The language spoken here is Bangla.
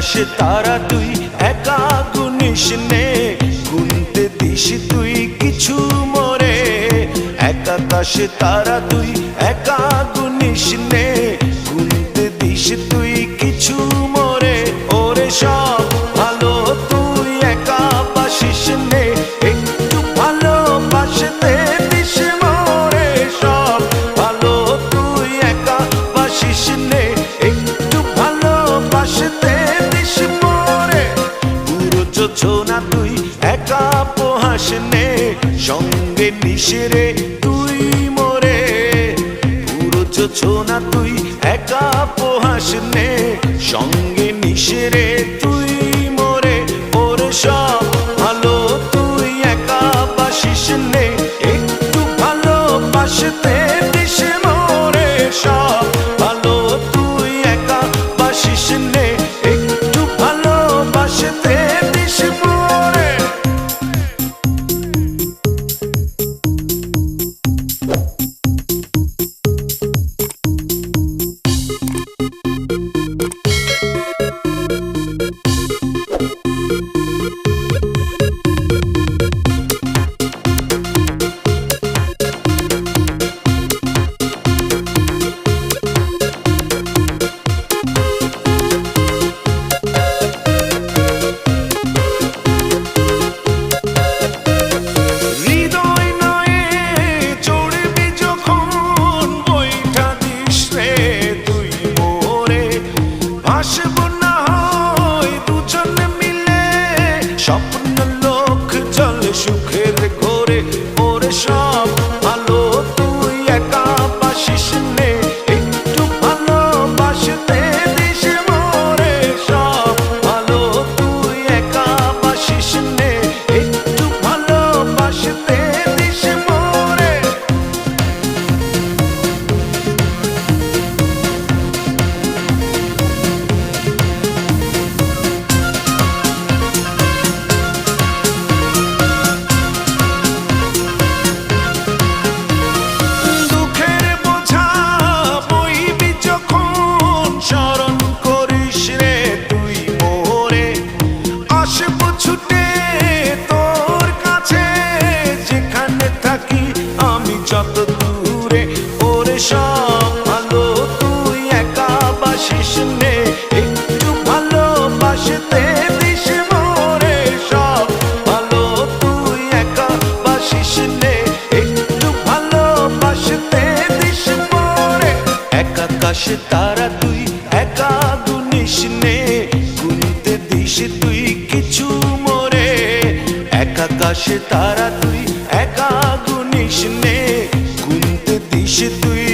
আকাশে তারা তুই একা গুনিস নে, গুনতে দিস তুই কিছু মোরে। এক আকাশে তারা তুই একা গুনিস নে, গুনতে দিস তুই কিছু মোরে। ওরে সব ভালো তুই একা বাসিস নে, একটু ভালোবাসতে দিস মোরে। সব ভালো তুই একা বাসিস নে, একটু ভালোবাসতে দিস মোরে। পুরো যোছনা তুই একা পোহাস নে, সঙ্গে নিশিরে তুই মোরে। পুরো যোছনা তুই একা পোহাস নে, সঙ্গে নিশিরে তুই মোরে। ওরে সব ভালো তুই একা বাসিস নে, একটু ভালোবাসতে দিস মোরে। সব ভালো তুই একা বাসিস নে, একটু ভালোবাসতে দিস মোরে। স্বপ্ন লোক চলে সুখের ঘরে। ওরে সব ভালো তুই একা বাসিস নে, একটু ভালোবাসতে দিস মোরে। সব ভালো তুই একা বাসিস নে, একটু ভালোবাসতে দিস মোরে। ছুটে তোর কাছে যেখানে থাকি আমি যত দূরে। ওরে সব ভালো তুই একা বাসিস নে, একটু ভালোবাসতে দিস মোরে। সব ভালো তুই একা বাসিস নে, একটু ভালোবাসতে দিস মোরে। এক আকাশে তারা তুই একা গুনিস নে, গুনতে দিস তুই কিছু মোরে। এক আকাশে তারা তুই একা গুনিস নে, গুনতে দিস তুই